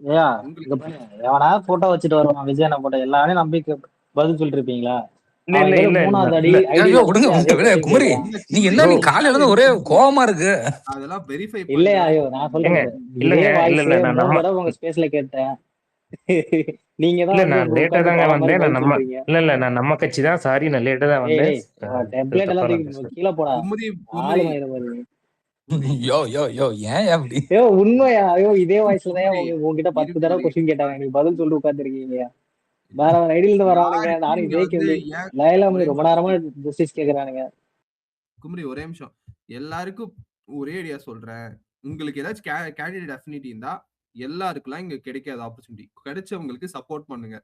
ஏயா இங்க உங்களுக்கு பாருங்க, எவனா போட்டோ வச்சுட்டு வருவான் விஜயனை போட்டோ எல்லாரையும் நம்பி பதில் சொல்லிட்டு இருப்பீங்களா? இல்ல அவன் இல்ல ஏதோ இல்ல மூணாவது அடி இல்ல ஐயோ ஐடியில விடுங்க வந்துட்டு அதே விடுங்க கொஸ்டின் குமரி, கேக்குறான். இல்ல நீங்க குமரி என்ன ப்ரோ நீ ஒரு காலையில நிமிஷம் இருந்து ஒரே எனக்கு கோவமா இருக்கு. அதெல்லாம் வெரிஃபை இல்லையா? பண்ணேன். ஐயோ நான் சொல்றேன் ஏங்க பாரு, இல்லங்க இதே இல்ல வாய்ஸ் இல்ல நான் 3 நம்ம தடவை உங்க ஸ்பேஸ்ல கேட்டேன். நீங்க இல்ல தான் வந்து நான் லேட்டா உட்காந்து தாங்க குழம்பு மாதிரி வந்தேன். நான் பதில் நம்ம சொல்றீங்க. இல்ல இல்ல நான் நம்ம கட்சி தான். சாரி, நான் லேட்டா தான் ஏய் வந்தேன். ஏய் டெம்ப்ளேட் எல்லாம் தப்பா தூக்கி அண்டர்ஸ்டாண்ட். கீழே போடா, குமரி குமரி ஆளுமை பாரு. குமரி யோ யோ யோ ஏன் அப்படி? ஐயோ உண்மையா? ஐயோ இதே வாய்ஸ்ல தான் குமரி உங்ககிட்ட 10 இருங்க தடவை இருங்க கொஸ்டின் கேட்டாங்க, பாருங்க. நீங்க பதில் சொல்லிட்டு உட்காந்துருக்கீங்க. வேற வேற ஐடியில இருந்து வரவனுங்க, யாருக்கு நானும் நீங்க இதே வந்து கேள்வி ஏன் லைலாமணி ஒரே ரொம்ப நிமிஷம் நேரமா ஜஸ்டிஸ் கேக்குறானுங்க. குமரி ஒரே நிமிஷம். எல்லாருக்கும் ஒரே ஐடியா சொல்றேன். உங்களுக்கு ஏதாச்சும் கேண்டிடேட் அஃபினிட்டி இருந்தா எல்லாருக்குலாம் இங்க கிடைக்காத ஆப்பர்ச்சுனிட்டி கிடைச்சவங்களுக்கு சப்போர்ட் பண்ணுங்க.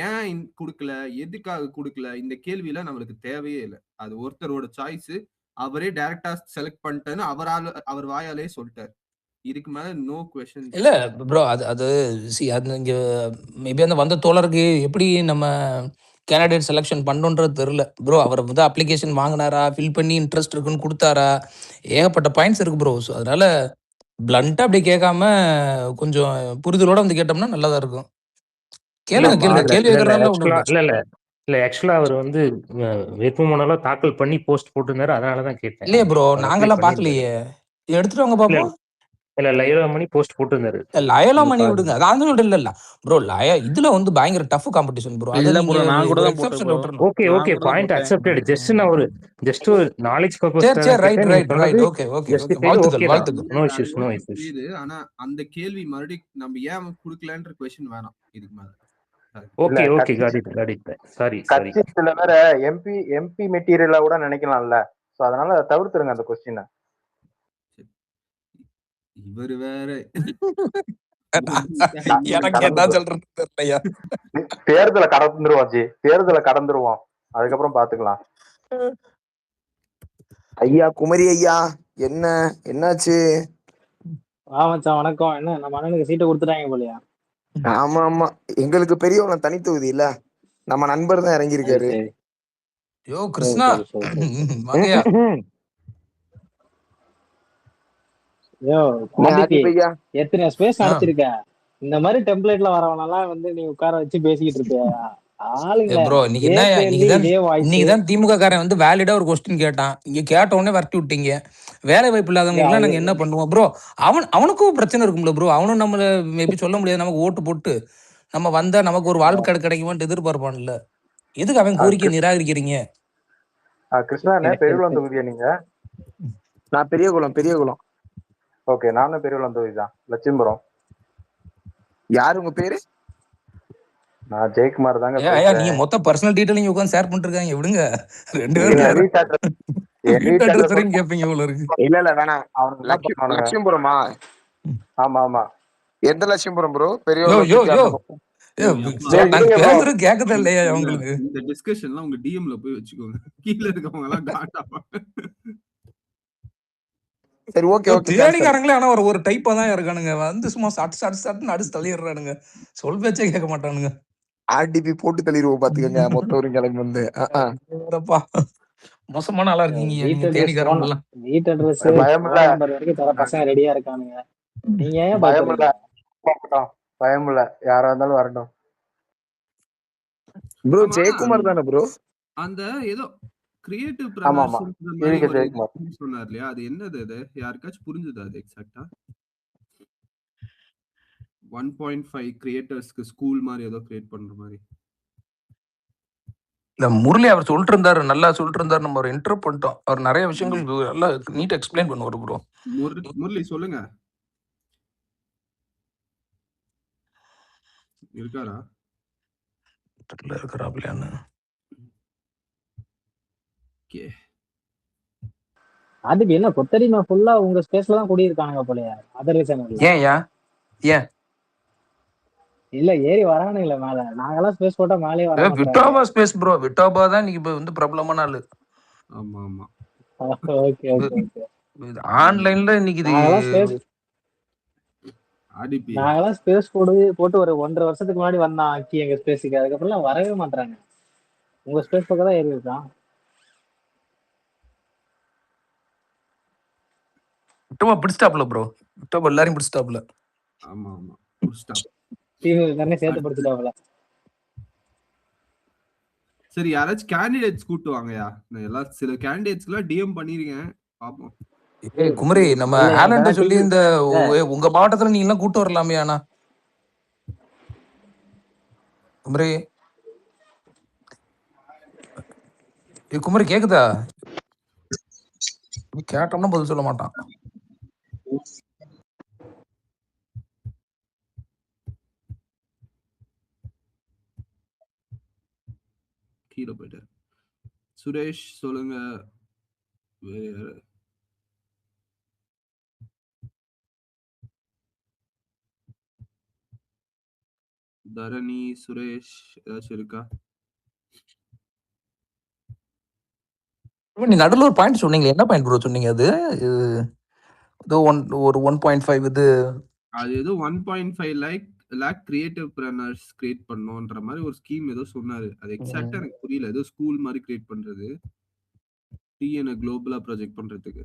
ஏன் குடுக்கல, எதுக்காக குடுக்கல, இந்த கேள்வியில நம்மளுக்கு தேவையே இல்லை. அது ஒருத்தரோட சாய்ஸ். அவரே டைரக்டா செலக்ட் பண்ணிட்டேன்னு அவர் வாயாலே சொல்லிட்டார். இதுக்கு மேல நோ கொஸ்டின். இல்ல ப்ரோ, அது அது அது இங்க மேபி அந்த வந்த தோழருக்கு எப்படி நம்ம கேண்டிடேட் செலெக்ஷன் பண்ணுன்றது தெரில ப்ரோ. அவர் வந்து அப்ளிகேஷன் வாங்கினாரா, ஃபில் பண்ணி இன்ட்ரெஸ்ட் இருக்குன்னு கொடுத்தாரா, ஏகப்பட்ட பாயிண்ட்ஸ் இருக்கு ப்ரோ. ஸோ அதனால பிளண்ட்டாக அப்படி கேட்காம கொஞ்சம் புரிதலோட வந்து கேட்டோம்னா நல்லா தான் இருக்கும். இல்ல கேளுங்க கேளுங்க, இல்ல கேள்வி இல்ல இல்ல கேட்கறதுனால ஆக்சுவலா ஒன்றும் இல்ல இல்ல இல்ல ஆக்சுவலா அவர் வந்து வேட்புமனெல்லாம் தாக்கல் பண்ணி போஸ்ட் போட்டிருந்தாரு. அதனாலதான் கேட்டேன். இல்லையே ப்ரோ, அவர் அப்ளை நாங்கெல்லாம் பண்ணியிருந்தாரு. பார்க்கலையே. எடுத்துட்டு வாங்க இல்ல பார்ப்போம். இல்ல லைவா மணி போஸ்ட் போட்டிருந்தாரு. லயலா நீங்க மணி பாருங்க. விடுங்க, அது அந்த விட இல்ல ப்ரோ. இதுல வந்து பயங்கர டஃப் காம்படிஷன் ப்ரோ. அதை இல்ல நீங்க ப்ரோ, நான் கூட ஒரு தான் போட்டேன் எக்ஸப்ஷன்ல ப்ரோ. விட்டுறணும். ஓகே நான் ஓகே கூட தான் பாயிண்ட் போட்டேன். அக்செப்டட். ஜஸ்ட் ஒரு நாலேஜ் சரி பர்பஸ்க்காக சரி, தான் ரைட் கேட்டேன். நீங்க ரைட் சொன்னது right, okay okay okay, justified. வாழ்த்துக்கள் ஓகே தான். வாழ்த்துக்கள். நோ அது இஷ்யூஸ் நோ ஓகே இஷ்யூஸ். புரியுது. ஆனா அந்த கேள்வி மறுபடியும் நம்ம ஏன் குடுக்கலன்ற கொஸ்டின் வேணாம் இதுக்கு மேல. இல்ல ஓகே ஓகே, கட்சி காட் இட். Sorry sorry. கட்சி சில பேர எம்பி மெட்டீரியலா கூட நினைக்கலாம்ல. சோ அதனால தவிர்த்துருங்க அந்த கொஸ்டினை. இவர் வேற எனக்கு என்ன கடந்து சொல்றது தெரியலையா. தேர்தலை கடந்துருவோம் ஜி, தேர்தலை கடந்துருவோம், அதுக்கப்புறம் பாத்துக்கலாம். ஐயா குமரி ஐயா, என்ன என்னாச்சு? மச்சான் வணக்கம். என்ன நம்ம அண்ணனுக்கு சீட்டை கொடுத்துட்டாங்க போலயா? ஆமா ஆமா, எங்களுக்கு பெரியவங்க தனி தொகுதி இல்ல, நம்ம நண்பர் தான் சரி இறங்கியிருக்காரு. சரி யோ சரி கிருஷ்ணா, சரி சரி சரி சரி. வாங்கய்யா. ஐயோ என்ன ஆதித்தி, ஆதிப் ஐயா? எத்தனை ஸ்பேஸ் ஆ. அடைச்சிருக்க? இந்த மாதிரி டெம்ப்ளேட்ல வரவனெல்லாம் வந்து நீ உட்கார வச்சு பேசிக்கிட்டு இருப்பியா? ஆளுங்கள ப்ரோ இன்னைக்கு இதே என்ன, கேள்வி இதே வாய்ஸ். இன்னைக்கு தான் திமுக காரன் வந்து வேலிடா ஒரு கொஸ்டின் கேட்டான். இங்க கேட்ட உடனே வரட்டி விட்டீங்க. வேலை வாய்ப்பு இல்லாதவங்களுக்குலாம் நாங்க என்ன பண்ணுவோம் ப்ரோ? அவனுக்கும் பிரச்சனை இருக்கும்ல ப்ரோ. அவனும் நம்மள மேபி சொல்ல முடியாது, நமக்கு ஓட்டு போட்டு நம்ம வந்தா நமக்கு ஒரு வாழ்வு கிடைக்குமான்னு எதிர்பார்ப்பான்ல. எதுக்கு அவன் கோரிக்கை நிராகரிக்கிறீங்க? கிருஷ்ணா பெரியகுளம் தொகுதியா நீங்க? நான் பெரியகுளம் பெரியகுளம். ஓகே, நானும் பெரியகுளம் தொகுதி தான், லட்சுமிபுரம். யாரு உங்க பேரு? நான் ஜெயக்குமார் தாங்க ஐயா பேசுறேன். நீங்க மொத்த பர்சனல் டீட்டெயில் நீங்க உட்காந்து ஷேர் பண்ணிருக்காங்க, விடுங்க. ரெண்டு இல்ல, பேரும் வீட்டு அட்ரஸ் வீட்டு அட்ரஸ் வரைக்கும் கேட்பீங்க போல இருக்கு. இல்ல இல்ல வேணாம். அவனுக்கு என்ன பண்ணுவானுங்க? லட்சுமிபுரமா? ஆமா ஆமா. எந்த லட்சுமிபுரம் ப்ரோ? யோ யோ பெரியகுளத்துக்கு யோ அந்த பக்கம். நாங்க இருங்க bro. பேசுறது கேக்குதா இல்லையா உங்களுக்கு? இந்த டிஸ்கஷன்லாம் உங்க டிஎம்ல போய் வச்சுக்கோங்க. கீழ இருக்கவங்க எல்லாம் காட்டாப்பாங்க. சரி ஓகே ஓகே. தேடிக்காரங்களே ஆனா ஒரு டைப்பா தான் இருக்கானுங்க. வந்து சும்மா சட்டுன்னு அடிச்சு தள்ளிடுறானுங்க. சொல் பேச்சே கேட்க மாட்டானுங்க. ஆர்டிபி போட்டு தள்ளிடுவோம் பாத்துக்கங்க, மொத்த ஒரு கிளம்பி வந்து. வேறப்பா, மோசமான ஆளா இருக்கீங்க வீட்டு நீங்க அட்ரஸ் போன், தேனிக்காரங்க எல்லாம். வீட்டு அட்ரஸ் பயம் இல்ல, போன் நம்பர் வரைக்கும் தர பசங்க ரெடியா இருக்கானுங்க. நீங்க ஏன் பயம் இல்ல, பயப்படுறீங்க? பயம் இல்ல, யாரா இருந்தாலும் வரட்டும். ப்ரோ ஆமா, ஜெயக்குமார் தானே ப்ரோ? அந்த ஏதோ கிரியேட்டிவ் ஆமா ஆமா, பிரதர்ஸ் மாதிரி கேவிகே ஒரு ஜெயக்குமார். இது சொன்னார் இல்லையா? அது என்னது? அது யாருக்காச்சும் புரிஞ்சுதா அது எக்ஸாக்ட்டா? 1.5 கிரியேட்டர்ஸ்க்கு ஸ்கூல் மாதிரி ஏதோ கிரியேட் பண்ற மாதிரி. இந்த முரளி அவர் சொல்லிட்டு இருந்தாரு, நல்லா சொல்லிட்டு இருந்தாரு. நம்ம ஒரு இன்டர்ப் பண்ணிட்டோம். அவர் நிறைய விஷயங்கள் நல்லா நீட் எக்ஸ்பிளைன் பண்ணுவாரு ப்ரோ. முரளி சொல்லுங்க, இருக்காரா? இருக்கிறாப்லையான்னு. அதுக்கு என்ன கொத்தடிமை ஃபுல்லா உங்க ஸ்பேஸ்ல தான் குடியிருக்கானுங்க போலயா? அதர் ரீசன் இல்ல. ஏன் இல்ல ஏறி வரானுங்களே மேல. நாங்கெல்லாம் ஸ்பேஸ் போட்டா மேலே வர விட்டோபா மாட்டாங்க. Space bro. விட்டோபா தான் இன்னைக்கு இப்ப வந்து பிரபலமான ஆளு. ஆமா ஆமா. Okay okay okay. ஆன்லைன்ல இன்னைக்கு இது நாங்கெல்லாம் ஸ்பேஸ் போட்டு ஒரு 1.5 வருஷத்துக்கு முன்னாடி வந்தான் ஆக்கி எங்க ஸ்பேஸுக்கு. அதுக்கப்புறம் வரவே மாட்டாங்க. உங்க ஸ்பேஸ் பக்கம் தான் ஏறி இருக்கான். விட்டோபா பிடிச்சிட்டாப்ல ப்ரோ. விட்டோபா எல்லாரையும் பிடிச்சிட்டாப்ல. ஆமா ஆமா. ஸ்டாப். திமுக சேர்த்து படுத்துட்டாங்களா? சரி, யாராச்சும் கேண்டிடேட்ஸ் கூட்டு வாங்கயா. நான் எல்லாம் சில கேண்டிடேட்ஸ்க்குலாம் டிஎம் பண்ணிருக்கேன், பாப்போம். குமரி நம்ம இல்ல ஆலண்ட எனக்கு சொல்லி இந்த உங்க மாவட்டத்துல நீ எல்லாம் கூட்டு வரலாமே. ஆனா குமரி குமரி கேக்குதா? கேட்டோம்னா பதில் சொல்ல மாட்டான். கீழே போயிட்டாரு. சுரேஷ் சொல்லுங்க. வேற தரணி, சுரேஷ் ஏதாச்சும் இருக்கா? நீ நடுவில் ஒரு பாயிண்ட் சொன்னீங்க, என்ன பாயிண்ட் ப்ரோ சொன்னீங்க? அது இது ஒரு 1.5 இது அது ஏதோ 1.5 லேக் கிரியேட்டிவ் பிளானர்ஸ் கிரியேட் பண்ணோன்ற மாதிரி ஒரு ஸ்கீம் ஏதோ சொன்னாரு. அது எக்ஸாக்டா எனக்கு புரியல. ஏதோ ஸ்கூல் மாதிரி கிரியேட் பண்றது, டிஎன்ஏ குளோபலா ப்ராஜெக்ட் பண்றதுக்கு.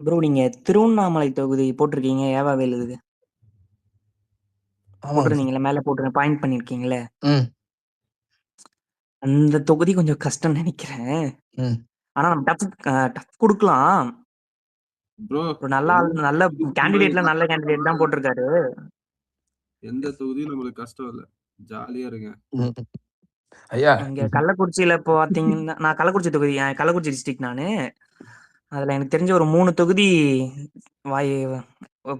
ப்ரோ நீங்க திருவண்ணாமலை தொகுதி போட்டிருக்கீங்க, ஏவாவேல் இதுக்கு போட்டிருந்தீங்களா? மேல போட்டு பாயிண்ட் பண்ணிருக்கீங்களே, அந்த தொகுதி கொஞ்சம் கஷ்டம் நினைக்கிறேன். ஆனா நம்ம டஃப் கொடுக்கலாம் ப்ரோ. ஒரு நல்ல கேண்டிடேட்ல நல்ல கேண்டிடேட் தான் போட்டிருக்காரு. எந்த தொகுதியும் நம்மளுக்கு கஷ்டம் இல்ல, ஜாலியா இருங்க. ஐயா இங்க கள்ளக்குறிச்சியில இப்போ பாத்தீங்கன்னா, நான் கள்ளக்குறிச்சி தொகுதி, கள்ளக்குறிச்சி டிஸ்ட்ரிக்ட் நானு. அதுல எனக்கு தெரிஞ்ச ஒரு 3 தொகுதி வாய்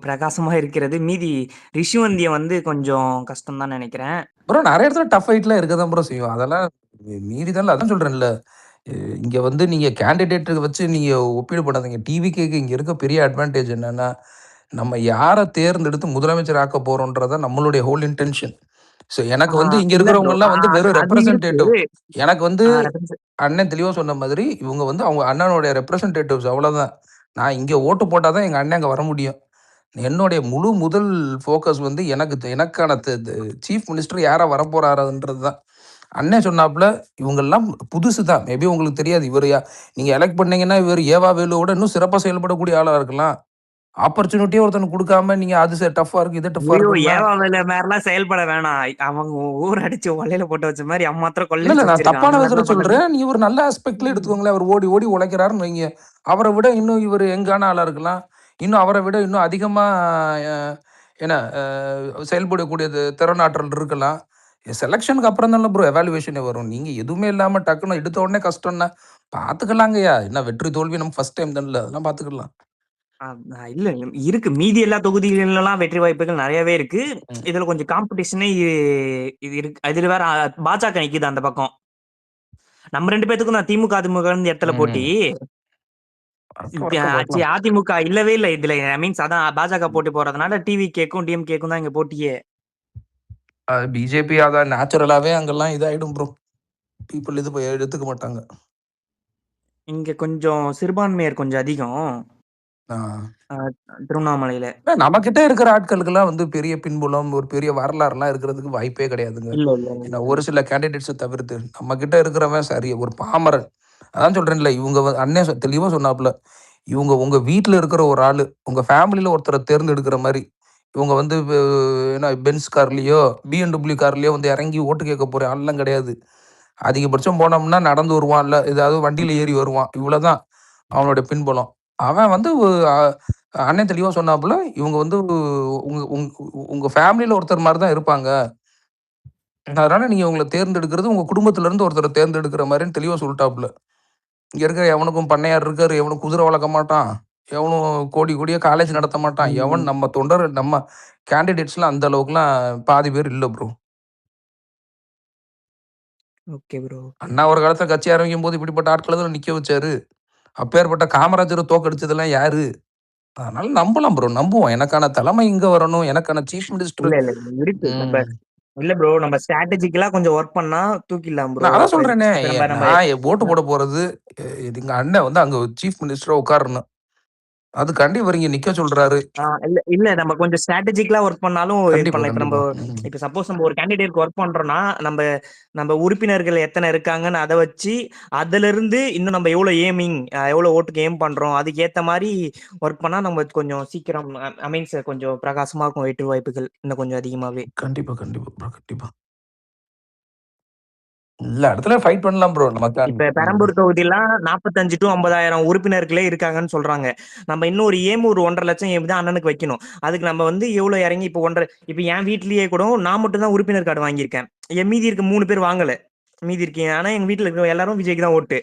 பிரகாசமா இருக்கிறது. மீதி ரிஷிவந்தியம் வந்து கொஞ்சம் கஷ்டம் தான் நினைக்கிறேன். ப்ரோ நிறைய இடத்துல டஃப் ஃபைட்லாம் இருக்க தான் ப்ரோ செய்யும். அதெல்லாம் மீறி தான், அதான் சொல்றேன்ல. இங்க வந்து நீங்க கேண்டிடேட் வச்சு நீங்க ஒப்பீடு பண்ணாதீங்க. டிவிகேக்கு இங்க இருக்க பெரிய அட்வான்டேஜ் என்னன்னா, நம்ம யாரை தேர்ந்தெடுத்து முதலமைச்சர் ஆக்க போறோம்ன்றத நம்மளுடைய ஹோல் இன்டென்ஷன். ஸோ எனக்கு வந்து இங்க இல்ல இருக்கிறவங்க ப்ரோ, எல்லாம் வந்து வெறும் அது இருக்கு. ரெப்ரசன்டேட்டிவ். எனக்கு வந்து represent- அண்ணன் தெளிவா சொன்ன மாதிரி இவங்க வந்து அவங்க அண்ணனுடைய ரெப்ரசன்டேட்டிவ்ஸ், அவ்வளவுதான். நான் இங்க ஓட்டு போட்டாதான் எங்க அண்ணன் அங்க வர முடியும். என்னுடைய முதல் ஃபோக்கஸ் வந்து எனக்கான சீஃப் மினிஸ்டர் யாரா வரப்போறாருன்றது தான். அண்ணன் சொன்னாப்புல இவங்கெல்லாம் புதுசு தான். மேபி உங்களுக்கு தெரியாது. நீங்க எலெக்ட் பண்ணீங்கன்னா இவர் ஏவா வேலுவோட இன்னும் சிறப்பாக செயல்படக்கூடிய ஆளா இருக்கலாம். ஆப்பர்ச்சுனிட்டியே ஒருத்தனுக்கு கொடுக்காம நீங்க அது டஃபா இருக்கு, இது டஃபா ஐயோ, இருக்குன்னா, ஏவாவேல மாதிரிலாம் செயல்பட வேணாம். அவங்க ஊர் அடிச்சு ஒலையில போட்டு வச்ச மாதிரி அம்மாத்திரம் இல்ல கொள்ளையடிச்சு நான் வச்சிருக்கான். தப்பான அந்த விதத்துல மாதிரிலாம் பண்ணது. சொல்றேன். நீ ஒரு நல்ல ஆஸ்பெக்ட்ல எடுத்துக்கோங்களேன். அவர் ஓடி ஓடி உழைக்கிறாருன்னு வைங்க. அவரை விட இன்னும் இவர் எங்கான ஆளா இருக்கலாம். இன்னும் அவரை விட இன்னும் அதிகமா என்ன செயல்படக்கூடியது திறனாற்றல் இருக்கலாம். செலெக்ஷனுக்கு அப்புறம் தானே ப்ரோ எவாலுவேஷனே வரும். நீங்க எதுவுமே இல்லாம டக்குன்னு எடுத்த உடனே கஷ்டம்னா பாத்துக்கலாங்கய்யா. என்ன வெற்றி தோல்வி நம்ம ஃபர்ஸ்ட் டைம் தானே, அதெல்லாம் பாத்துக்கலாம். இல்ல இருக்கு, மீதி எல்லா தொகுதிகளிலும் வெற்றி வாய்ப்புகள் நிறையவே இருக்கு. இதுல கொஞ்சம் காம்படிஷனே இது இருக்கு. இதுல வேற பாஜக நிக்குது அந்த பக்கம். நம்ம 2 பேத்துக்கும் தான் திமுக அதிமுக இடத்துல போட்டி. அதிமுக இல்லவே இல்ல இதுல. மீன்ஸ் அதான் பாஜக போட்டி போறதுனால டிவி கேக்கும் டிஎம் கேக்கும் தான் இங்க போட்டியே. பிஜேபி அதான் நேச்சுரலாவே அங்கெல்லாம் இதாயிடும் ப்ரோ. பீப்புள் இது போய் எடுத்துக்க மாட்டாங்க. இங்க கொஞ்சம் சிறுபான்மையர் கொஞ்சம் அதிகம் திருவண்ணாமலையில. நம்ம கிட்ட இருக்கிற ஆட்களுக்கெல்லாம் வந்து பெரிய பின்புலம், ஒரு பெரிய வரலாறுலாம் இருக்கிறதுக்கு வாய்ப்பே கிடையாதுங்க. ஏன்னா ஒரு சில கேண்டிடேட்ஸை தவிர்த்து நம்ம கிட்ட இருக்கிறவன் சரி ஒரு பாமரன். அதான் சொல்றேன்ல, இவங்க அண்ணன் தெளிவா சொன்னாப்புல, இவங்க உங்க வீட்டுல இருக்கிற ஒரு ஆளு, உங்க ஃபேமிலியில ஒருத்தரை தேர்ந்தெடுக்கிற மாதிரி. இவங்க வந்து என்ன பென்ஸ் கார்லயோ BMW கார்லயோ வந்து இறங்கி ஓட்டு கேட்க போற ஆள்லாம் கிடையாது. அதிகபட்சம் போனோம்னா நடந்து வருவான், இல்ல ஏதாவது வண்டியில ஏறி வருவான். இவ்வளவுதான் அவனுடைய பின்புலம். அவன் வந்து அண்ணன் தெளிவா சொன்னாப்புல, இவங்க வந்து உங்க உங்க ஃபேமிலியில ஒருத்தர் மாதிரி தான் இருப்பாங்க. அதனால நீங்க உங்களை தேர்ந்தெடுக்கிறது உங்க குடும்பத்துல இருந்து ஒருத்தரை தேர்ந்தெடுக்கிற மாதிரின்னு தெளிவா சொல்லிட்டாப்புல. இங்க இருக்கிற எவனுக்கும் பண்ணையார் இருக்காரு, எவனும் குதிரை வளர்க்க மாட்டான், எவனும் கோடியா காலேஜ் நடத்த மாட்டான். எவன் நம்ம தொண்டர் நம்ம கேண்டிடேட்ஸ்லாம் அந்த அளவுக்குலாம் பாதி பேர் இல்ல ப்ரோ. அண்ணா ஒரு காலத்துல கட்சி ஆரம்பிக்கும் போது இப்படிப்பட்ட ஆட்களை தான் நிக்க வச்சாரு. அப்பேற்பட்ட காமராஜரை தோக்கடிச்சதெல்லாம் யாரு? அதனால நம்பலாம் ப்ரோ, நம்புவோம். எனக்கான தலைமை இங்க வரணும், எனக்கான சீஃப் மினிஸ்டர். இல்ல ப்ரோ, நம்ம ஸ்ட்ராட்டஜிக்கலா கொஞ்சம் ஒர்க் பண்ணா தூக்கிடலாம் ப்ரோ. நான் அதான் சொல்றேனே, நான் ஓட்டு போட போறது எங்க அண்ணன் வந்து அங்க சீஃப் மினிஸ்டரா உட்காரணும். அது கண்டிப்பா இங்க நிக்க சொல்றாரு. இல்ல இல்ல நம்ம கொஞ்சம் ஸ்ட்ராட்டஜிக்கலா ஒர்க் பண்ணாலும் இது கண்டிப்பா பண்ணலாம். இப்ப நம்ம கண்டிப்பா. இப்ப சப்போஸ் நம்ம ஒரு கேண்டிடேட்க்கு ஒர்க் பண்றோம்னா நம்ம நம்ம உறுப்பினர்கள் எத்தனை இருக்காங்கன்னு அதை வச்சு அதுல இருந்து இன்னும் நம்ம எவ்வளவு ஓட்டுக்கு ஏம் பண்றோம் அதுக்கு ஏத்த மாதிரி ஒர்க் பண்ணா நம்ம கொஞ்சம் சீக்கிரம் மீன்ஸ் கொஞ்சம் பிரகாசமா இருக்கும் வெற்றி வாய்ப்புகள் இன்னும் கொஞ்சம் அதிகமாவே. கண்டிப்பா கண்டிப்பா bro, கண்டிப்பா. எல்லா இடத்துல ஃபைட் பண்ணலாம் ப்ரோ. இப்ப பெரம்பூர் தொகுதியெல்லாம் 45 to 50,000 உறுப்பினர்களே இருக்காங்கன்னு சொல்றாங்க. நம்ம இன்னும் ஒரு 1.5 லட்சம் ஏம் தான் அண்ணனுக்கு வைக்கணும். அதுக்கு நம்ம வந்து எவ்வளவு இறங்கி இப்ப என் வீட்லயே கூட நான் மட்டும் தான் உறுப்பினர் கார்டு வாங்கியிருக்கேன். என் மீதி இருக்க 3 பேர் வாங்கல. மீதி இருக்கேன். ஆனா எங்க வீட்டுல இருக்க எல்லாரும் விஜய்க்கு தான் ஓட்டு.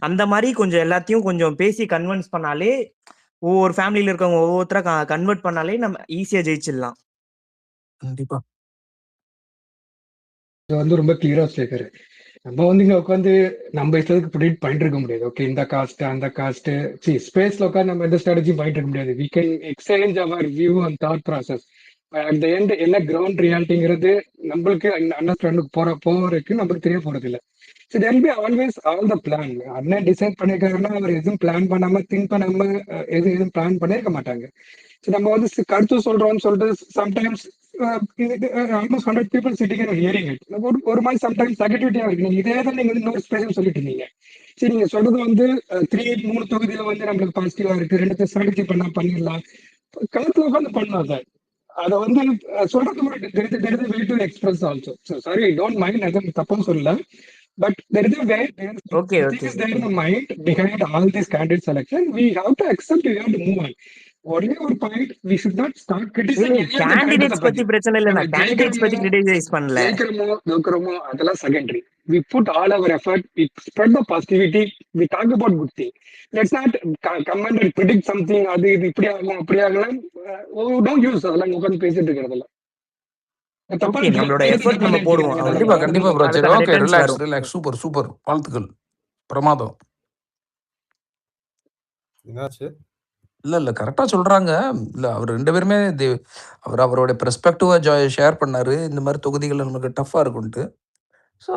அந்த மாதிரி கொஞ்சம் எல்லாத்தையும் கொஞ்சம் பேசி கன்வின்ஸ் பண்ணாலே ஒவ்வொரு ஃபேமிலியில இருக்கவங்க ஒவ்வொருத்தரா கன்வெர்ட் பண்ணாலே நம்ம ஈஸியா ஜெயிச்சிடலாம். கண்டிப்பா. இது வந்து ரொம்ப கிளியரா சொல்லிருக்காரு. நம்ம வந்து இங்க உட்காந்து நம்ம இஷ்டத்துக்கு ப்ரிடிக்ட் பண்ணிட்டு இருக்க முடியாது. ஓகே, இந்த காஸ்ட் அந்த காஸ்ட் ஸ்பேஸ்ல உட்காந்து நம்ம எந்த ஸ்ட்ராட்டஜியும் பண்ணிட்டு இருக்க முடியாது. We can exchange our view and thought process. At the end என்ன கிரவுண்ட் ரியாலிட்டிங்கிறது நம்மளுக்கு அண்டர்ஸ்டாண்டுக்கு போறதுக்கு நம்மளுக்கு தெரிய போறது இல்லை. So they'll be always all the plan. அண்ணன் டிசைட் பண்ணிருக்காருன்னா அவர் எதுவும் பிளான் பண்ணாம திங்க் பண்ணாம எதுவும் பிளான் பண்ணிருக்க மாட்டாங்க. ஸோ நம்ம வந்து கருத்து சொல்றோம்னு சொல்லிட்டு sometimes almost 100 people sitting and hearing it. ஒரு மாதிரி சம்டைம்ஸ் நெகட்டிவிட்டியா இருக்கு. நீங்க இதே தான் நீங்க இன்னொரு ஸ்பேஸ் சொல்லிட்டு இருந்தீங்க. சரி, நீங்க சொல்றது வந்து 3 தொகுதியில வந்து நம்மளுக்கு பாசிட்டிவா இருக்கு, 2 ஸ்ட்ராட்டஜி பண்ணிடலாம், களத்துல உட்காந்து பண்ணலாம் சார். அதை வந்து சொல்றது ஒரு way to express also. Sorry, I don't mind, எதுவும் தப்பும் சொல்லல. But there is a way, Okay. is there in the mind behind all this candidate selection. We have to accept, we have to move on. ஒரே ஒரு point, we should not start criticizing candidates பத்தி பிரச்சனை இல்ல. நான் candidates பத்தி criticise பண்ணல. ஜெயிக்கிறோமோ தோக்குறோமோ அதெல்லாம் secondary. We put all our effort, we spread the positivity, we talk about good thing. Let's not come and predict something. அது இது இப்படி ஆகலாம் அப்படி ஆகலாம். Don't use அதெல்லாம் உட்காந்து பேசிட்டு இருக்கிறதுல. நம்மளோட எஃபர்ட் நம்ம போடுவோம். கண்டிப்பா கண்டிப்பா ப்ரோ. சரி, ஓகே, ரிலாக்ஸ் வரும். ரிலாக்ஸ். சூப்பர் சூப்பர், வாழ்த்துக்கள், பிரமாதம். என்னாச்சு? இல்ல கரெக்டா சொல்றாங்க. இல்ல அவர் 2 பேருமே அவரோட பெர்ஸ்பெக்டிவா ஷேர் பண்ணாரு. இந்த மாதிரி தொகுதிகள் நமக்கு டஃப்பா இருக்கும்ட்டு. ஸோ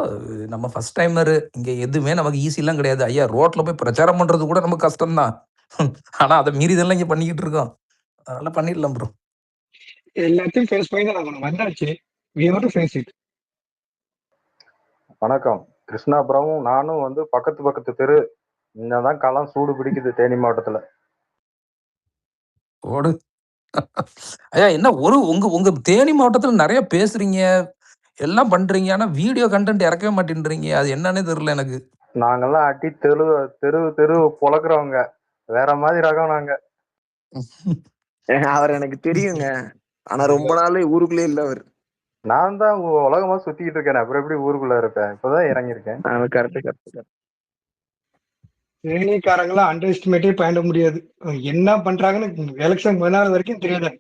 நம்ம ஃபர்ஸ்ட் டைமரு, இங்க எதுவுமே நமக்கு ஈஸிலாம் கிடையாது. ஐயா, ரோட்ல போய் பிரச்சாரம் பண்றது கூட நமக்கு கஷ்டம்தான். ஆனா அதை மீறி இதெல்லாம் இங்க பண்ணிக்கிட்டு இருக்கோம். அதனால பண்ணிடலாம் ப்ரோ. எல்லாத்தையும் ஃபேஸ் பண்ணி தான் ஆகணும். வந்தாச்சு, we have to face it. வணக்கம். கிருஷ்ணாபுரமும் நானும் வந்து பக்கத்து தெரு. இன்னதான் களம் சூடு பிடிக்குது தேனி மாவட்டத்துல. ஓடு. ஐயா, என்ன உங்க தேனி மாவட்டத்துல நிறைய பேசுறீங்க, எல்லாம் பண்றீங்க, ஆனா வீடியோ கண்டென்ட் இறக்கவே மாட்டேன்றீங்க. அது என்னன்னே தெரியல எனக்கு. நாங்கெல்லாம் அடி தெரு பொழக்கிறவங்க, வேற மாதிரி ரகம் நாங்க. அவர் எனக்கு தெரியுங்க, ஆனா ரொம்ப நாள் ஊருக்குள்ளே இல்ல அவர். நான் தான் உலகமா சுத்திக்கிட்டு இருக்கேன், அப்புறம் எப்படி ஊருக்குள்ள இருப்பேன்? இப்பதான் இறங்கியிருக்கேன். கரெக்ட். தேனிக்காரங்களாம் அண்டர் எஸ்டிமேட்டே பண்ண முடியாது. என்ன பண்றாங்கன்னு எலெக்ஷன் முன்னாள் வரைக்கும் தெரியாது.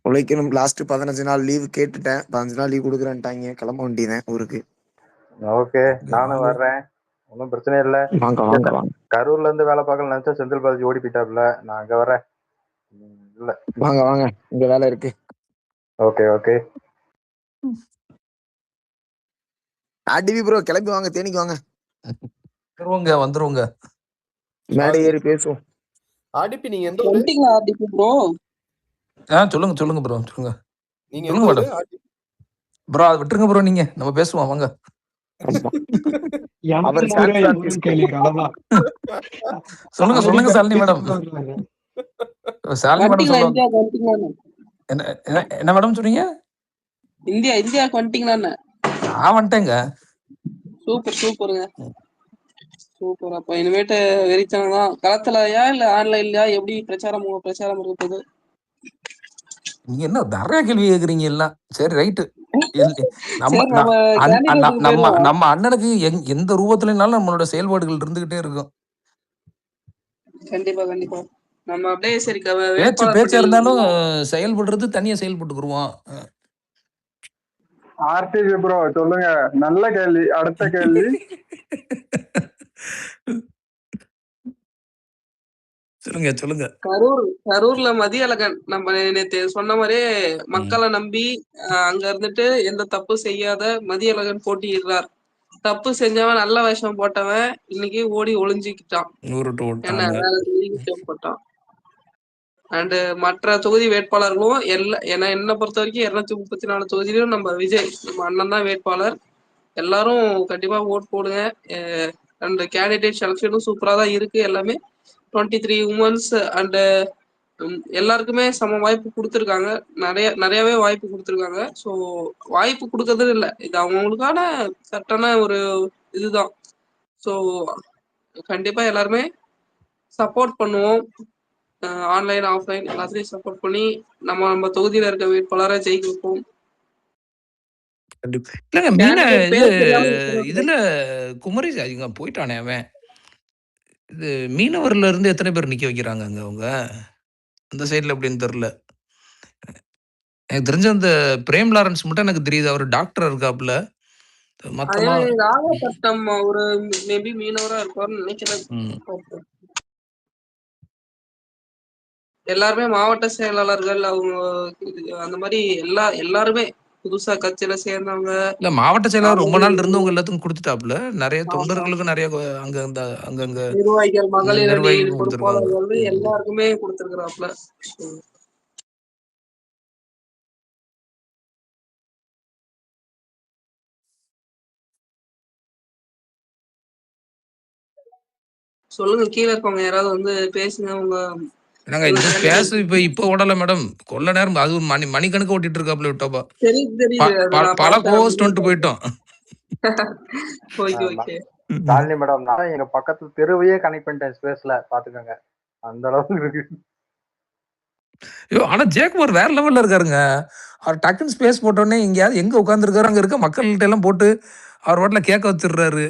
உழைக்கணும். லாஸ்ட் 15 நாள் லீவ் கேட்டுட்டேன். 15 நாள் லீவ் கொடுக்குறேன்ட்டாங்க. கிளம்ப வேண்டியதான் ஊருக்கு. ஓகே, நானும் வர்றேன், ஒன்றும் பிரச்சனை இல்லை. வாங்க. கரூர்ல இருந்து வேலை பார்க்கல நினைச்சா செந்தில் பாலாஜி ஓடி போயிட்டாப்ல. நான் அங்க வரேன். இல்ல, வாங்க, இங்க வேலை இருக்கு. ஓகே. ஆர்டிவி ப்ரோ, கிளம்பி வாங்க, தேனிக்கு வாங்க. வந்துருவோங்க. மேடை ஏறி பேசுவோம். ஆடிபி நீங்க எந்த ஊரு? RTB bro. சொல்லுங்க ப்ரோ, சொல்லுங்க. நீங்க சொல்லுங்க எந்த ஊரு? மேடம். ப்ரோ அதை விட்டுருங்க ப்ரோ, நீங்க நம்ம பேசுவோம் வாங்க. சொல்லுங்க சாலினி மேடம். சாலினி மேடம் சொல்லுங்க. என்ன மேடம் சொல்றீங்க? இந்தியாவுக்கு வந்துட்டீங்களா? நான் வந்துட்டேங்க. சூப்பருங்க. சூப்பர். அப்ப இனிமேட்டு வெறித்தனம் தான். களத்துலயா இல்ல ஆன்லைன்லயா? எப்படி பிரச்சாரம் இருக்குது? நீங்க என்ன நிறைய கேள்வி கேக்குறீங்க எல்லாம். சரி, ரைட்டு. நம்ம அண்ணனுக்கு எந்த ரூபத்துலனாலும் நம்மளோட செயல்பாடுகள் இருந்துகிட்டே இருக்கும். கண்டிப்பா. நம்ம அப்படியே சரி பேச்சா இருந்தாலும் செயல்படுறது தனியா செயல்பட்டுக்குருவோம். ஆர்டிவி ப்ரோ சொல்லுங்க. நல்ல கேள்வி. அடுத்த கேள்வி சொல்லுங்க. கரூர்ல மதியழகன் நம்ம நேத்து சொன்ன மாதிரியே மக்களை நம்பி அங்க இருந்துட்டு எந்த தப்பு செய்யாத மதியழகன் போட்டியிடுறார். தப்பு செஞ்சவன் நல்ல வேஷம் போட்டவன் இன்னைக்கு ஓடி ஒளிஞ்சிக்கிட்டான். ஊருட்டு என்ன விட்டாங்க. வேலை செஞ்சுக்கிட்டு போட்டான். அண்ட் மற்ற தொகுதி வேட்பாளர்களும் என்ன பொறுத்த வரைக்கும் 234 தொகுதியிலும் நம்ம விஜய் நம்ம அண்ணன் தான் வேட்பாளர். எல்லாரும் கண்டிப்பா ஓட் போடுங்க. அண்ட் கேண்டிடேட் செலக்ஷனும் சூப்பரா தான் இருக்கு. எல்லாமே 23 உமன்ஸ் அண்ட் எல்லாருக்குமே சம வாய்ப்பு கொடுத்துருக்காங்க. நிறையவே வாய்ப்பு கொடுத்துருக்காங்க. ஸோ வாய்ப்பு கொடுக்கறது இல்லை, இது அவங்களுக்கான கரெக்டான ஒரு இதுதான். ஸோ கண்டிப்பா எல்லாருமே சப்போர்ட் பண்ணுவோம். ஆன்லைன் ஆஃப்லைன் எல்லாத்தையும் சப்போர்ட் பண்ணி நம்ம தொகுதியில இருக்க வேட்பாளரை ஜெயிக்க வைப்போம். கண்டிப்பா. இல்லங்க மீன கேண்டிடேட் இது பேர் தெரியாம இருக்கிறவங்க இதுல குமரி இங்க போயிட்டானே அவன். இது மீனவர்ல இருந்து எத்தனை பேர் நிக்க வைக்கிறாங்க அங்க அவங்க? அந்த சைடுல எப்படின்னு தெரியல. எனக்கு தெரிஞ்ச அந்த பிரேம் லாரன்ஸ் மட்டும் எனக்கு தெரியுது. அவர் டாக்டர் இருக்காப்புல. அதே மொத்தமா மாதிரி ராகப்பட்டம் ஒரு மேபி மீனவரா இருப்பாருன்னு நினைக்கிறேன். ம். எல்லாருமே மாவட்ட செயலாளர்கள் அவங்க அந்த மாதிரி எல்லாருமே புதுசா கட்சியில சேர்ந்தவங்க. இல்ல மாவட்ட செயலாளர் ரொம்ப அவங்க நாள் இருந்தவங்க எல்லாத்துக்கும் கொடுத்துட்டாப்புல. நிறைய ஆமா. தொண்டர்களுக்கு நிறைய அங்கங்க நிர்வாகிகள், மகளிர் அணி நிர்வாகிகளும் கொடுத்துருக்காங்க. பொறுப்பாளர்கள் எல்லாருக்குமே கொடுத்துருக்கிறாப்புல. சொல்லுங்க, கீழே இருக்கவங்க யாராவது வந்து பேசுங்க. உங்க நாங்க இந்த ஸ்பேஸ் இப்ப ஓடல மேடம். கொள்ள நேரம் அது மணிக்கணக்கு ஓட்டிட்டு இருக்காப்புல விட்டோப்பா. தெரியுது அது நான் பல பார்த்தேன். கோஸ்ட் வந்துட்டு போயிட்டோம். ஓகே. ஷாலினி மேடம், நான் எங்க பக்கத்து தெருவையே கனெக்ட் பண்ணிட்டேன் ஸ்பேஸ்ல, பாத்துக்கோங்க அந்த அளவுக்கு இருக்கு. ஐயோ ஆனா ஜேக்குமார் வேற லெவல்ல இருக்காருங்க. அவர் டக்குன்னு ஸ்பேஸ் போட்டோடனே எங்கேயாவது எங்க உட்காந்துருக்காரு அங்க இருக்க மக்கள்கிட்ட எல்லாம் போட்டு அவர் வாட்டில கேட்க வச்சிடுறாரு.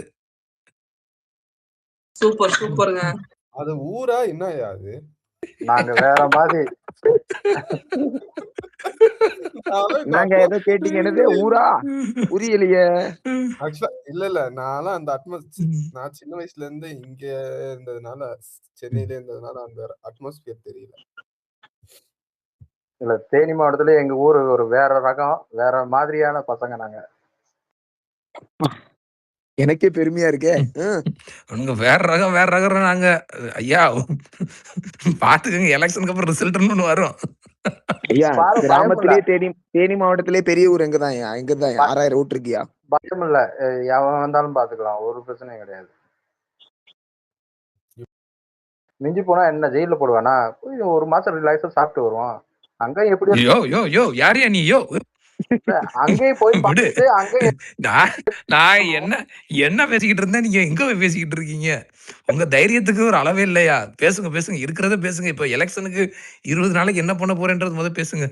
சூப்பருங்க. அது ஊரா என்னயா அது? நாங்க வேற மாதிரி. நாங்க ஏதோ கேட்டீங்க, என்னது ஊரா புரியலையே. இல்ல நான் அந்த நான் சின்ன வயசுல இருந்து இங்க இருந்ததுனால, சென்னையில இருந்ததுனால அந்த அட்மாஸ்பியர் தெரியல. இல்ல, தேனி மாவட்டத்துல எங்க ஊரு ஒரு வேற ரகம், வேற மாதிரியான பசங்க நாங்க. எனக்கே பெருமையா இருக்கே. உங்க வேற ரகம் நாங்க. ஐயா பாத்துக்கங்க, எலெக்ஷனுக்கு அப்புறம் ரிசல்ட்னு ஒண்ணு வரும். ஐயா கிராமத்திலேயே தேனி மாவட்டத்திலேயே பெரிய ஊர் எங்கதான்? எங்கதான் 6000 ஓட்டு இருக்கியா? பயம் இல்ல, எவன் வந்தாலும் பாத்துக்கலாம், ஒரு பிரச்சனையும் கிடையாது. மிஞ்சி போனா என்ன ஜெயில போடுவானா? போய் ஒரு மாசம் ரிலாக்ஸா சாப்பிட்டு வருவான். அங்க எப்படி யாரையா நீ? அங்கேயே போய் பார்த்துட்டு அங்கேயே நான் என்ன பேசிக்கிட்டு இருந்தேன், நீங்க எங்க போய் பேசிக்கிட்டு இருக்கீங்க? உங்க தைரியத்துக்கு ஒரு அளவே இல்லையா? பேசுங்க இருக்கிறத பேசுங்க. இப்ப எலெக்ஷனுக்கு 20 நாளைக்கு என்ன பண்ண போறேன்றது முதல்ல பேசுங்க.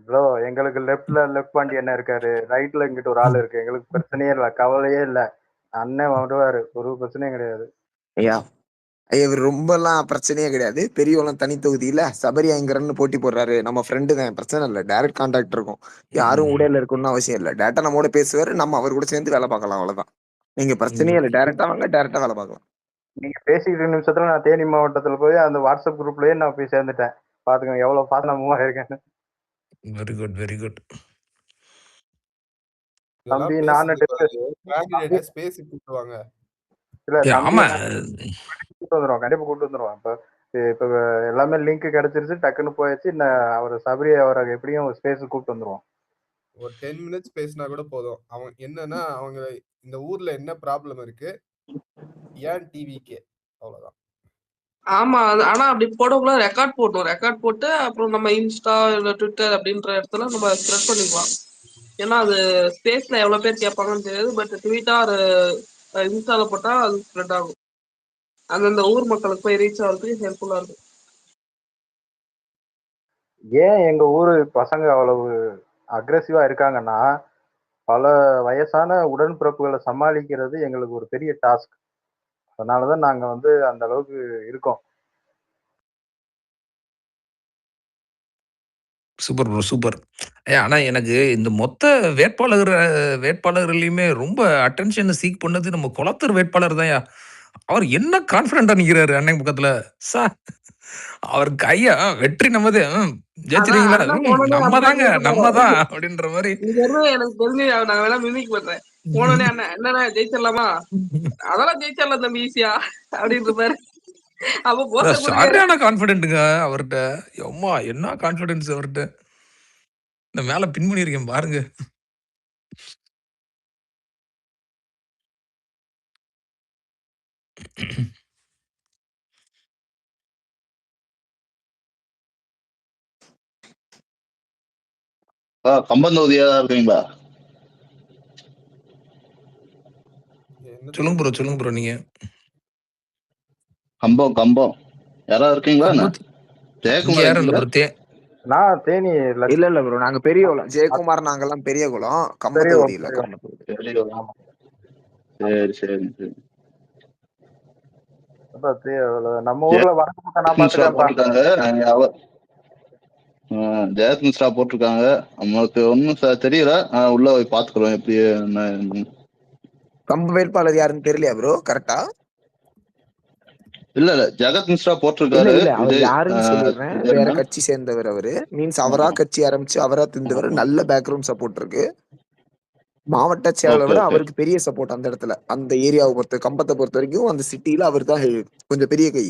ப்ரோ, எங்களுக்கு லெஃப்ட் பாண்டி என்ன இருக்காரு, ரைட்ல இங்கிட்ட ஒரு ஆள் இருக்கு, எங்களுக்கு பிரச்சனையே இல்ல, கவலையே இல்ல. அண்ணன் வருவாரு, ஒரு பிரச்சனையும் கிடையாது. ஐயா இவர் ரொம்ப எல்லாம் பிரச்சனையே கிடையாது. பெரியவளம் தனி தொகுதியில சபரியாங்கிறன்னு போட்டி போடுறாரு. நம்ம ஃப்ரெண்டு தான், பிரச்சனை இல்லை. டைரக்ட் கான்டாக்ட் இருக்கும். யாரும் உடையில இருக்கணும்னு அவசியம் இல்லை. டேரக்டா நம்மோட பேசுவாரு, நம்ம அவர் கூட சேர்ந்து வேலை பார்க்கலாம், அவ்வளவுதான். நீங்க பிரச்சனையே இல்லை, டைரக்டா வாங்க, டைரக்டா வேலை பார்க்கலாம். நீங்க பேசிக்கிட்டு நிமிஷத்துல நான் தேனி மாவட்டத்துல போய் அந்த வாட்ஸ்அப் குரூப்லயே நான் போய் சேர்ந்துட்டேன். பாத்துக்கோங்க எவ்வளவு ஃபாஸ்ட் நான் மூவ் ஆயிருக்கேன்னு. Very good. தம்பி நானும் ஸ்பேஸ் கூட்டுவாங்க. இல்ல ஆமா, கூட்டு வந்துருவோம், கண்டிப்பா கூட்டு வந்துருவோம். இப்ப எல்லாமே லிங்க் கிடைச்சிருச்சு, டக்குன்னு போயாச்சு. அவர் சபரி அவரை எப்படியும் ஸ்பேஸ் கூப்பிட்டு வந்துருவோம். ஒரு 10 மினிட்ஸ் பேசினா கூட போதும். அவங்க என்னன்னா, அவங்க இந்த ஊர்ல என்ன ப்ராப்ளம் இருக்கு, ஏன் டிவிக்கு, அவ்வளவுதான். ஆமா, ஆனா அப்படி போடக்குள்ள ரெக்கார்ட் போட்டு அப்புறம் நம்ம இன்ஸ்டா இல்ல ட்விட்டர் அப்படின்ற இடத்துல நம்ம ஸ்ப்ரெட் பண்ணிக்கலாம். ஏன்னா அது ஸ்பேஸ்ல எவ்வளவு பேர் கேட்பாங்கன்னு தெரியாது. பட் ட்விட்டா இன்ஸ்டால போட்டா அது ஸ்ப்ரெட் ஆகும். அந்தந்த ஊர் மக்களுக்கு போய் ரீச் ஆகிறதுக்கு ஹெல்ப்ஃபுல்லா இருக்கும். ஏன் எங்க ஊரு பசங்க அவ்வளவு அக்ரெசிவா இருக்காங்கன்னா, பல வயசான உடன்பிறப்புகளை சமாளிக்கிறது எங்களுக்கு ஒரு பெரிய டாஸ்க். அதனாலதான் நாங்க அந்த அளவுக்கு இருக்கோம். Super bro, super. ஆனா எனக்கு இந்த மொத்த வேட்பாளர்களையுமே ரொம்ப அட்டென்ஷன் சீக் பண்ணது நம்ம குளத்தூர் வேட்பாளர் தான். அவர் என்ன கான்பிடண்டா நிக்கிறாரு அண்ணன் பக்கத்துல. அவர் கையா வெற்றி நமது, ஜெயிச்சிருக்கீங்களா, நம்ம தான் அப்படின்ற மாதிரி. எனக்கு தெரிஞ்சு நான் வேணா மிமிக் பண்றேன். போனோடனே அண்ணன் என்னண்ணா ஜெயிச்சிடலாமா? அதெல்லாம் ஜெயிச்சிடலாம் தம்பி ஈஸியா அப்படின்னு இருப்பாரு. அப்ப போஸ்ட கொடுங்க. சரியான கான்பிடென்ட்டுங்க அவர்கிட்ட. அம்மா என்ன கான்பிடன்ஸ் அவர்கிட்ட. இந்த மேல பின் பண்ணியிருக்கேன் பாருங்க. கம்பம் தொகுதியா இருக்கீங்களா? சொல்லுங்க ப்ரோ நீங்க. கம்பம் கம்பம் யாராவது இருக்கீங்களா? என்ன கம்பத்தி இங்க ஜெயக்குமார் யாரும் இல்ல இருக்கீங்களா? ப்ரோ. நான் தேனி இல்ல ப்ரோ, நாங்க பெரிய குளம். ஜெயக்குமார் நாங்கெல்லாம் பெரிய குளம். கம்ப பெரிய தொகுதி இல்ல, பெரிய கம்ப தொகுதி. சரி ஆமா. சரி சரி சரி. நம்ம ஊர்ல வடக்கு பக்கம் நான் மிஸ்ரா பாத்துக்கிறேன்ப்பா. போட்டிருக்காங்க. ஜெயத் மிஸ்ரா போட்டிருக்காங்க. நம்மளுக்கு ஒன்னும் தெரியல. உள்ள போய் பாத்துக்கிறோம் எப்படி என்ன. கம்ப வேட்பாளர் யாருன்னு தெரியலையா ப்ரோ? கரெக்டா? இல்ல ஜெகத் மிஸ்ரா இல்ல போட்டிருக்காரு. இல்ல, அவர் விஜய் யாருன்னு சொல்லிடுறேன். பேர் வேற என்ன? கட்சி சேர்ந்தவர் அவரு. மீன்ஸ் அவரா கட்சி ஆரம்பிச்சு அவரா திந்தவர். நல்ல பேக்ரவுண்ட் சப்போர்ட் இருக்கு. மாவட்ட செயலாளரை ஓகே விட ஓகே. அவருக்கு பெரிய சப்போர்ட் அந்த இடத்துல. அந்த ஏரியாவை கம்பத்தை பொறுத்த வரைக்கும் அந்த சிட்டில அவர் தான் கொஞ்சம் பெரிய கை.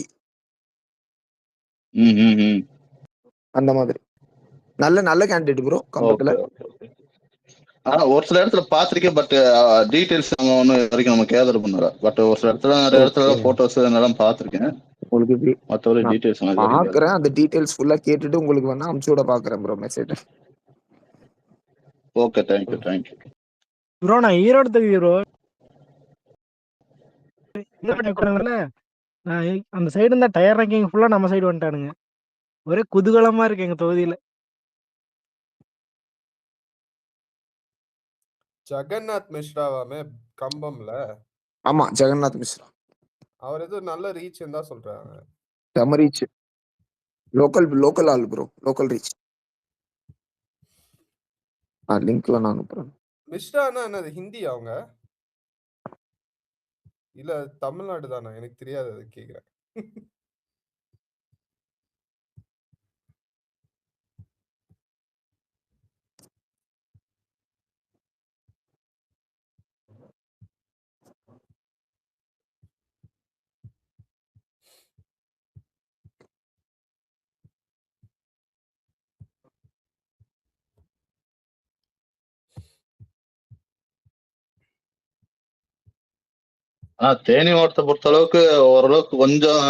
அந்த மாதிரி நல்ல நல்ல கேண்டிடேட் ப்ரோ கம்பத்துல. ஒரு சில இடத்துல பாத்திருக்கேன். பட் டீடைல்ஸ் நம்ம ஒண்ணு வரைக்கும் நம்ம கேதர் பண்ணல. பட் ஒரு சில இடத்துல நிறைய இடத்துல போட்டோஸ் எல்லாம் பாத்திருக்கேன். உங்களுக்கு மற்றபடி டீடைல்ஸ் பாக்குறேன். அந்த டீடைல்ஸ் ஃபுல்லா கேட்டுட்டு உங்களுக்கு வேணா அனுப்பிச்சு விட பாக்குறேன் bro message. Okay thank you thank you bro. நான் ஈரோடு தொகுதி ப்ரோ. அந்த சைடு இருந்தா டயர் ரேங்கிங் ஃபுல்லா நம்ம சைடு வந்துட்டானுங்க. ஒரே குதூகலமா இருக்கு எங்க தொகுதியில. ஜெகநாத் மிஸ்ராவாமே கம்பம்ல. ஆமா, ஜெகநாத் மிஸ்ரா. அவர் ஏதோ நல்ல ரீச் தான் சொல்றாங்க. செம ரீச். லோக்கல் ஆள் ப்ரோ. Local reach. லிங்க்ல நான் அனுப்புறேன். மிஸ்ரானா என்னது? ஹிந்தி அவங்க இல்ல தமிழ்நாடு தானா? எனக்கு தெரியாது, அது கேக்குறேன். தேனி மாவட்டத்தை பொறுத்த அளவுக்கு ஓரளவுக்கு கொஞ்சம்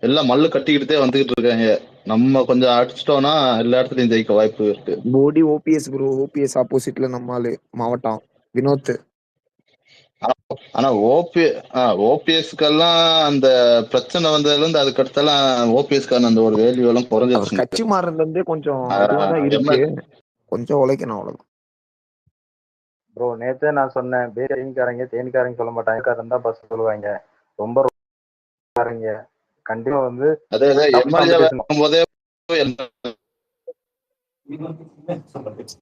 எல்லாம் மல்லு கட்டிக்கிட்டே வந்துகிட்டு இருக்காங்க. நம்ம கொஞ்சம் அடிச்சிட்டோம்னா எல்லா இடத்துலயும் ஜெயிக்க வாய்ப்பு இருக்கு. போடி ஓபிஎஸ் ப்ரோ. ஓபிஎஸ் ஆப்போசிட்ல நம்ம ஆளு மாவட்டம் வினோத். ஆனா ஓபிஎஸ்க்கெல்லாம் அந்த பிரச்சனை வந்ததுல இருந்து அதுக்கு அடுத்தெல்லாம் ஓபிஎஸ்கான அந்த ஒரு வேல்யூ எல்லாம் குறைஞ்சிருச்சு. கட்சி மாறினதுல இருந்தே கொஞ்சம் இதுவாதான் இருக்கு. கொஞ்சம் உழைக்கணும் அவ்வளவுதான். ப்ரோ நேத்தே நான் சொன்னேன், தேனிக்காரங்க சொல்ல மாட்டாங்க, இருந்தா பஸ் சொல்லுவாங்க. ரொம்ப கண்டிப்பா வந்து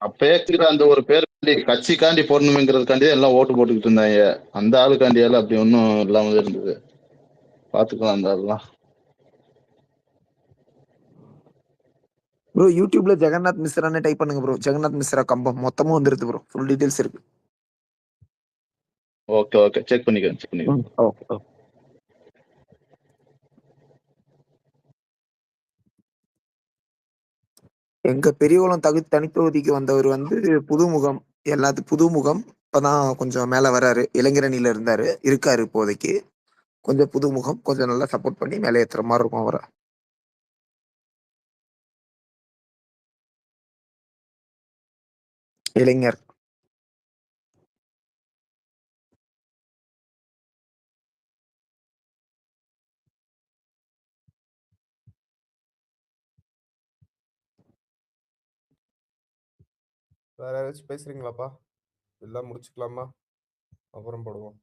அப்பயே அந்த ஒரு பேர் கட்சிக்காண்டி போடணுங்கிறதுக்காண்டி எல்லாம் ஓட்டு போட்டுக்கிட்டு இருந்தாங்க. அந்த ஆளுக்காண்டியால அப்படி ஒன்றும் இல்லாம இருந்தது. பாத்துக்கலாம் அந்த ஆளுலாம். ப்ரோ யூடியூப்ல ஜெகநாத் மிஸ்ரான்னு டைப் பண்ணுங்க ப்ரோ. ஜெகநாத் மிஸ்ரா கம்பம் மொத்தமும் வந்துருது ப்ரோ. ஃபுல் டீடைல்ஸ் இருக்கு. ஓகே ஓகே செக் பண்ணிக்கிறேன். ஓகே. எங்க பெரியகுளம் தனித்தொகுதிக்கு வந்தவர் வந்து புதுமுகம். புதுமுகம். இப்பதான் கொஞ்சம் மேல வராரு. இளைஞரணியில இருக்காரு இப்போதைக்கு. கொஞ்சம் புதுமுகம். கொஞ்சம் நல்லா சப்போர்ட் பண்ணி மேலே ஏத்துற மாதிரி இருக்கும் அவரை. இளைஞர். வேற யாராச்சும் பேசுறீங்களாப்பா? எல்லாம் முடிச்சுக்கலாமா? அப்புறம் போடுவோம்.